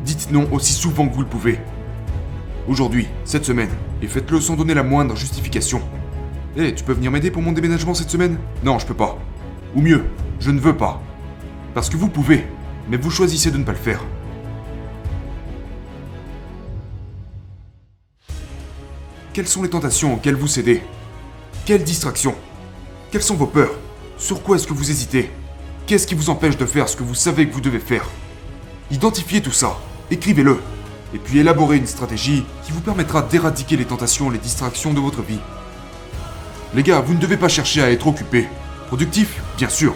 Dites non aussi souvent que vous le pouvez. Aujourd'hui, cette semaine, et faites-le sans donner la moindre justification. Tu peux venir m'aider pour mon déménagement cette semaine? Non, je peux pas. Ou mieux, je ne veux pas. Parce que vous pouvez, mais vous choisissez de ne pas le faire. Quelles sont les tentations auxquelles vous cédez? Quelles distractions? Quelles sont vos peurs? Sur quoi est-ce que vous hésitez? Qu'est-ce qui vous empêche de faire ce que vous savez que vous devez faire? Identifiez tout ça, écrivez-le, et puis élaborez une stratégie qui vous permettra d'éradiquer les tentations et les distractions de votre vie. Les gars, vous ne devez pas chercher à être occupé. Productif, bien sûr.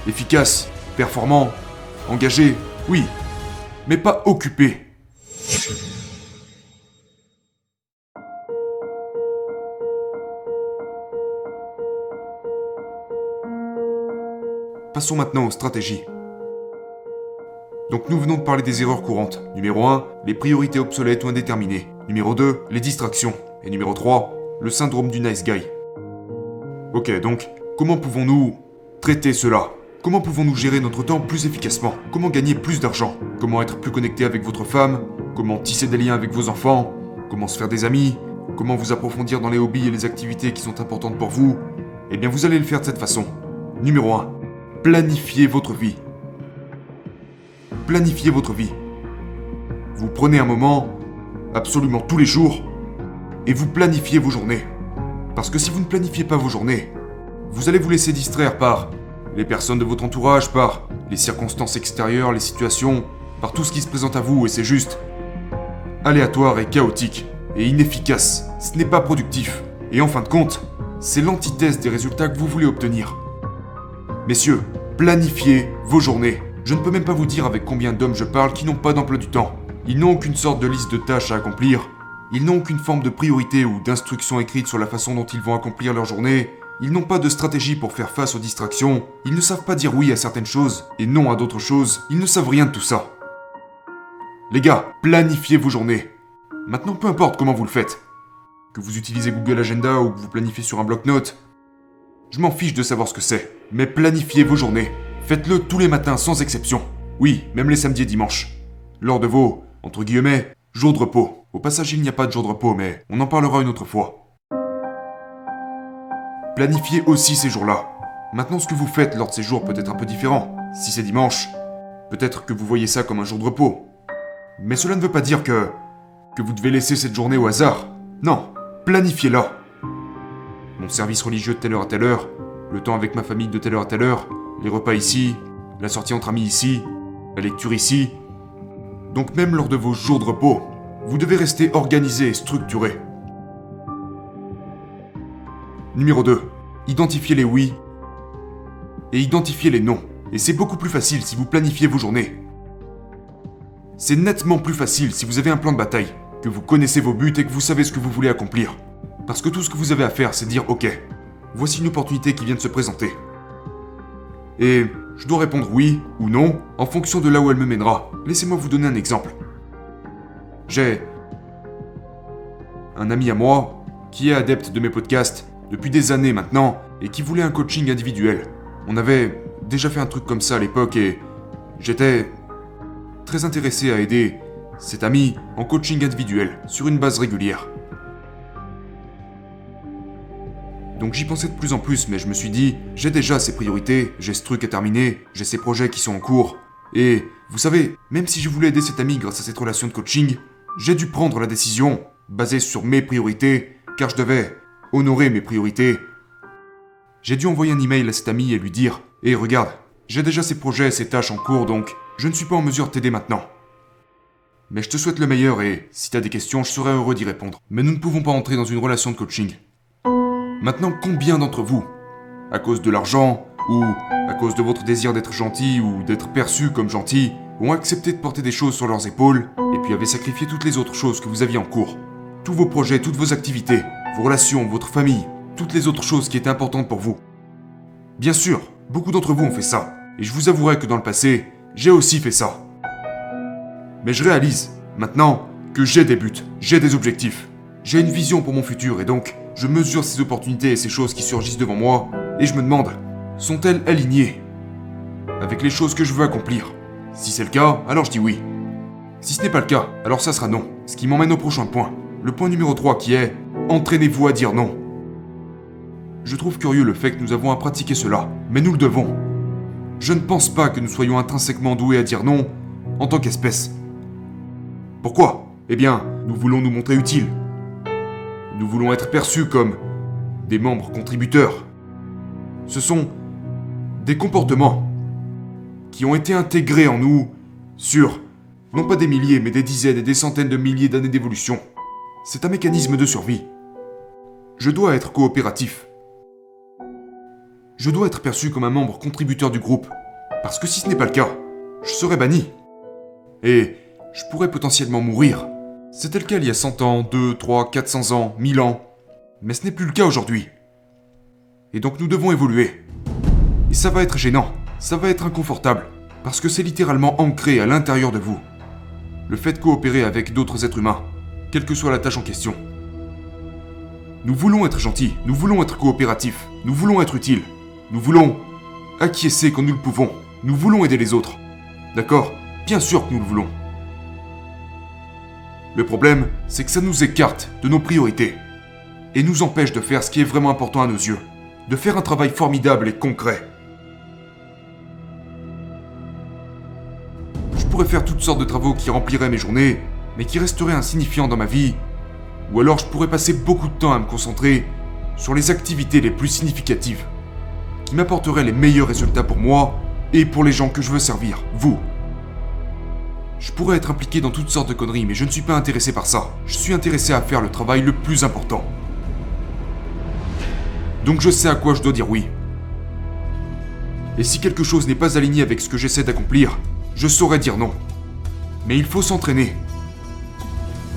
Efficace, performant, engagé, oui, mais pas occupé. Passons maintenant aux stratégies. Donc nous venons de parler des erreurs courantes. Numéro 1, les priorités obsolètes ou indéterminées. Numéro 2, les distractions. Et numéro 3, le syndrome du nice guy. Ok, donc, comment pouvons-nous traiter cela? Comment pouvons-nous gérer notre temps plus efficacement? Comment gagner plus d'argent? Comment être plus connecté avec votre femme? Comment tisser des liens avec vos enfants? Comment se faire des amis? Comment vous approfondir dans les hobbies et les activités qui sont importantes pour vous? Eh bien, vous allez le faire de cette façon. Numéro 1, planifiez votre vie. Planifiez votre vie. Vous prenez un moment, absolument tous les jours, et vous planifiez vos journées. Parce que si vous ne planifiez pas vos journées, vous allez vous laisser distraire par les personnes de votre entourage, par les circonstances extérieures, les situations, par tout ce qui se présente à vous, et c'est juste aléatoire et chaotique, et inefficace. Ce n'est pas productif. Et en fin de compte, c'est l'antithèse des résultats que vous voulez obtenir. Messieurs, planifiez vos journées. Je ne peux même pas vous dire avec combien d'hommes je parle qui n'ont pas d'emploi du temps. Ils n'ont aucune sorte de liste de tâches à accomplir. Ils n'ont aucune forme de priorité ou d'instruction écrite sur la façon dont ils vont accomplir leur journée. Ils n'ont pas de stratégie pour faire face aux distractions. Ils ne savent pas dire oui à certaines choses et non à d'autres choses. Ils ne savent rien de tout ça. Les gars, planifiez vos journées. Maintenant, peu importe comment vous le faites. Que vous utilisez Google Agenda ou que vous planifiez sur un bloc-notes. Je m'en fiche de savoir ce que c'est. Mais planifiez vos journées. Faites-le tous les matins sans exception. Oui, même les samedis et dimanches. Lors de vos, entre guillemets, jours de repos. Au passage, il n'y a pas de jour de repos, mais on en parlera une autre fois. Planifiez aussi ces jours-là. Maintenant, ce que vous faites lors de ces jours peut être un peu différent. Si c'est dimanche, peut-être que vous voyez ça comme un jour de repos. Mais cela ne veut pas dire que vous devez laisser cette journée au hasard. Non, planifiez-la. Mon service religieux de telle heure à telle heure, le temps avec ma famille de telle heure à telle heure, les repas ici, la sortie entre amis ici, la lecture ici. Donc même lors de vos jours de repos, vous devez rester organisé et structuré. Numéro 2. Identifiez les oui et identifiez les non. Et c'est beaucoup plus facile si vous planifiez vos journées. C'est nettement plus facile si vous avez un plan de bataille, que vous connaissez vos buts et que vous savez ce que vous voulez accomplir. Parce que tout ce que vous avez à faire, c'est dire ok, voici une opportunité qui vient de se présenter. Et je dois répondre oui ou non en fonction de là où elle me mènera. Laissez-moi vous donner un exemple. J'ai un ami à moi qui est adepte de mes podcasts depuis des années maintenant et qui voulait un coaching individuel. On avait déjà fait un truc comme ça à l'époque et j'étais très intéressé à aider cet ami en coaching individuel sur une base régulière. Donc j'y pensais de plus en plus, mais je me suis dit, j'ai déjà ces priorités, j'ai ce truc à terminer, j'ai ces projets qui sont en cours. Et vous savez, même si je voulais aider cet ami grâce à cette relation de coaching, j'ai dû prendre la décision, basée sur mes priorités, car je devais honorer mes priorités. J'ai dû envoyer un email à cet ami et lui dire, regarde, j'ai déjà ces projets, ces tâches en cours, donc je ne suis pas en mesure de t'aider maintenant. Mais je te souhaite le meilleur et, si t'as des questions, je serai heureux d'y répondre. Mais nous ne pouvons pas entrer dans une relation de coaching. Maintenant, combien d'entre vous, à cause de l'argent, ou à cause de votre désir d'être gentil ou d'être perçu comme gentil, ont accepté de porter des choses sur leurs épaules, et puis avaient sacrifié toutes les autres choses que vous aviez en cours? Tous vos projets, toutes vos activités, vos relations, votre famille, toutes les autres choses qui étaient importantes pour vous. Bien sûr, beaucoup d'entre vous ont fait ça, et je vous avouerai que dans le passé, j'ai aussi fait ça. Mais je réalise, maintenant, que j'ai des buts, j'ai des objectifs, j'ai une vision pour mon futur, et donc, je mesure ces opportunités et ces choses qui surgissent devant moi, et je me demande, sont-elles alignées avec les choses que je veux accomplir? Si c'est le cas, alors je dis oui. Si ce n'est pas le cas, alors ça sera non. Ce qui m'emmène au prochain point. Le point numéro 3 qui est « Entraînez-vous à dire non ». Je trouve curieux le fait que nous avons à pratiquer cela, mais nous le devons. Je ne pense pas que nous soyons intrinsèquement doués à dire non en tant qu'espèce. Pourquoi ? Eh bien, nous voulons nous montrer utiles. Nous voulons être perçus comme des membres contributeurs. Ce sont des comportements qui ont été intégrés en nous sur, non pas des milliers, mais des dizaines et des centaines de milliers d'années d'évolution. C'est un mécanisme de survie. Je dois être coopératif. Je dois être perçu comme un membre contributeur du groupe, parce que si ce n'est pas le cas, je serai banni. Et je pourrais potentiellement mourir. C'était le cas il y a 100 ans, 2, 3, 400 ans, 1000 ans. Mais ce n'est plus le cas aujourd'hui. Et donc nous devons évoluer. Et ça va être gênant, ça va être inconfortable, parce que c'est littéralement ancré à l'intérieur de vous. Le fait de coopérer avec d'autres êtres humains, quelle que soit la tâche en question. Nous voulons être gentils, nous voulons être coopératifs, nous voulons être utiles. Nous voulons acquiescer quand nous le pouvons. Nous voulons aider les autres. D'accord ? Bien sûr que nous le voulons. Le problème, c'est que ça nous écarte de nos priorités et nous empêche de faire ce qui est vraiment important à nos yeux, de faire un travail formidable et concret. Je pourrais faire toutes sortes de travaux qui rempliraient mes journées, mais qui resteraient insignifiants dans ma vie, ou alors je pourrais passer beaucoup de temps à me concentrer sur les activités les plus significatives, qui m'apporteraient les meilleurs résultats pour moi et pour les gens que je veux servir, vous. Je pourrais être impliqué dans toutes sortes de conneries, mais je ne suis pas intéressé par ça. Je suis intéressé à faire le travail le plus important. Donc je sais à quoi je dois dire oui. Et si quelque chose n'est pas aligné avec ce que j'essaie d'accomplir, je saurais dire non. Mais il faut s'entraîner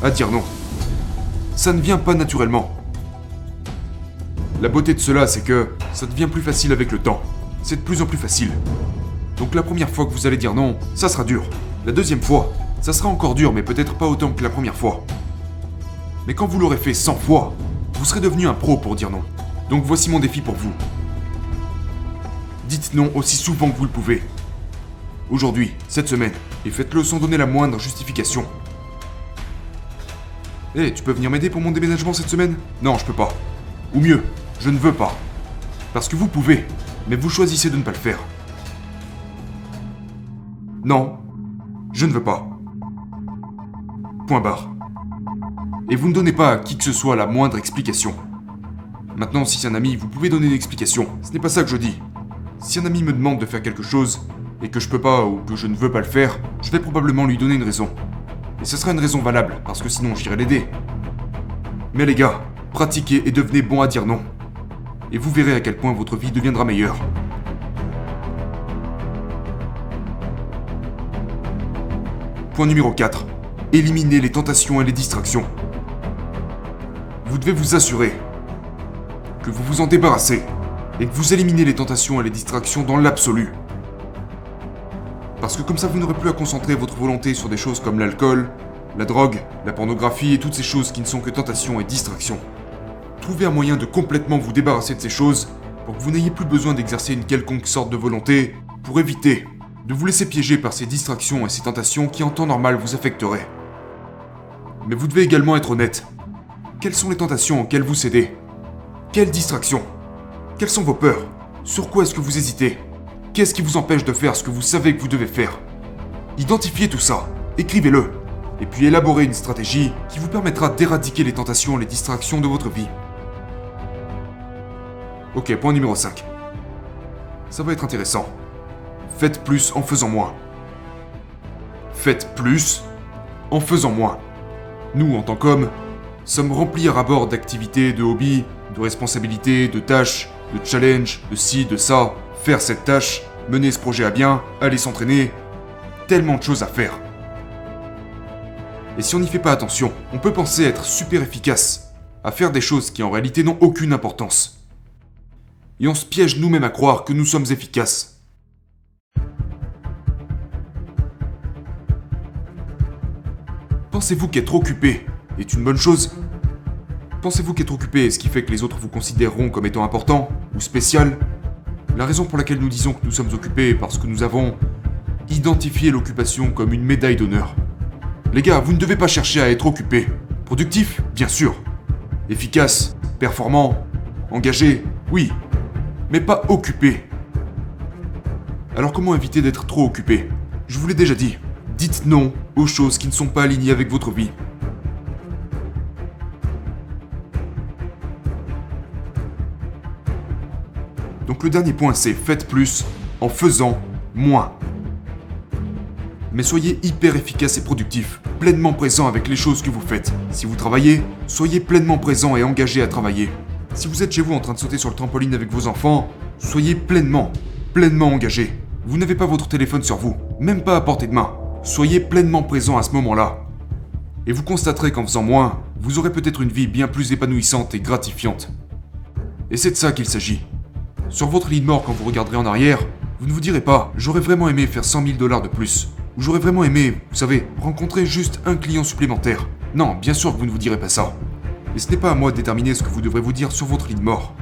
à dire non. Ça ne vient pas naturellement. La beauté de cela, c'est que ça devient plus facile avec le temps. C'est de plus en plus facile. Donc la première fois que vous allez dire non, ça sera dur. La deuxième fois, ça sera encore dur, mais peut-être pas autant que la première fois. Mais quand vous l'aurez fait 100 fois, vous serez devenu un pro pour dire non. Donc voici mon défi pour vous. Dites non aussi souvent que vous le pouvez. Aujourd'hui, cette semaine, et faites-le sans donner la moindre justification. Hé, tu peux venir m'aider pour mon déménagement cette semaine ? Non, je peux pas. Ou mieux, je ne veux pas. Parce que vous pouvez, mais vous choisissez de ne pas le faire. Non, je ne veux pas. Point barre. Et vous ne donnez pas à qui que ce soit la moindre explication. Maintenant, si c'est un ami, vous pouvez donner une explication. Ce n'est pas ça que je dis. Si un ami me demande de faire quelque chose, et que je peux pas ou que je ne veux pas le faire, je vais probablement lui donner une raison. Et ce sera une raison valable, parce que sinon j'irai l'aider. Mais les gars, pratiquez et devenez bons à dire non. Et vous verrez à quel point votre vie deviendra meilleure. Point numéro 4. Éliminez les tentations et les distractions. Vous devez vous assurer que vous vous en débarrassez et que vous éliminez les tentations et les distractions dans l'absolu. Parce que comme ça, vous n'aurez plus à concentrer votre volonté sur des choses comme l'alcool, la drogue, la pornographie et toutes ces choses qui ne sont que tentations et distractions. Trouvez un moyen de complètement vous débarrasser de ces choses pour que vous n'ayez plus besoin d'exercer une quelconque sorte de volonté pour éviter de vous laisser piéger par ces distractions et ces tentations qui en temps normal vous affecteraient. Mais vous devez également être honnête. Quelles sont les tentations auxquelles vous cédez ? Quelles distractions ? Quelles sont vos peurs ? Sur quoi est-ce que vous hésitez ? Qu'est-ce qui vous empêche de faire ce que vous savez que vous devez faire ? Identifiez tout ça, écrivez-le, et puis élaborez une stratégie qui vous permettra d'éradiquer les tentations et les distractions de votre vie. Ok, point numéro 5. Ça va être intéressant. Faites plus en faisant moins. Faites plus en faisant moins. Nous, en tant qu'hommes, sommes remplis à ras-bord d'activités, de hobbies, de responsabilités, de tâches, de challenges, de ci, de ça, faire cette tâche, mener ce projet à bien, aller s'entraîner, tellement de choses à faire. Et si on n'y fait pas attention, on peut penser être super efficace, à faire des choses qui en réalité n'ont aucune importance. Et on se piège nous-mêmes à croire que nous sommes efficaces. Pensez-vous qu'être occupé est une bonne chose ? Pensez-vous qu'être occupé est ce qui fait que les autres vous considéreront comme étant important ou spécial ? La raison pour laquelle nous disons que nous sommes occupés est parce que nous avons identifié l'occupation comme une médaille d'honneur. Les gars, vous ne devez pas chercher à être occupé. Productif, bien sûr. Efficace, performant, engagé, oui. Mais pas occupé. Alors comment éviter d'être trop occupé? Je vous l'ai déjà dit. Dites non aux choses qui ne sont pas alignées avec votre vie. Donc le dernier point, c'est faites plus en faisant moins. Mais soyez hyper efficace et productif, pleinement présent avec les choses que vous faites. Si vous travaillez, soyez pleinement présent et engagé à travailler. Si vous êtes chez vous en train de sauter sur le trampoline avec vos enfants, soyez pleinement engagé. Vous n'avez pas votre téléphone sur vous, même pas à portée de main. Soyez pleinement présent à ce moment-là. Et vous constaterez qu'en faisant moins, vous aurez peut-être une vie bien plus épanouissante et gratifiante. Et c'est de ça qu'il s'agit. Sur votre lit de mort, quand vous regarderez en arrière, vous ne vous direz pas « j'aurais vraiment aimé faire 100 000 $ de plus » ou « j'aurais vraiment aimé, vous savez, rencontrer juste un client supplémentaire ». Non, bien sûr que vous ne vous direz pas ça. Et ce n'est pas à moi de déterminer ce que vous devrez vous dire sur votre lit de mort.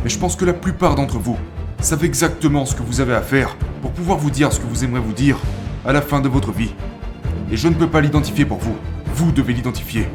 Mais je pense que la plupart d'entre vous savez exactement ce que vous avez à faire pour pouvoir vous dire ce que vous aimeriez vous dire à la fin de votre vie. Et je ne peux pas l'identifier pour vous. Vous devez l'identifier.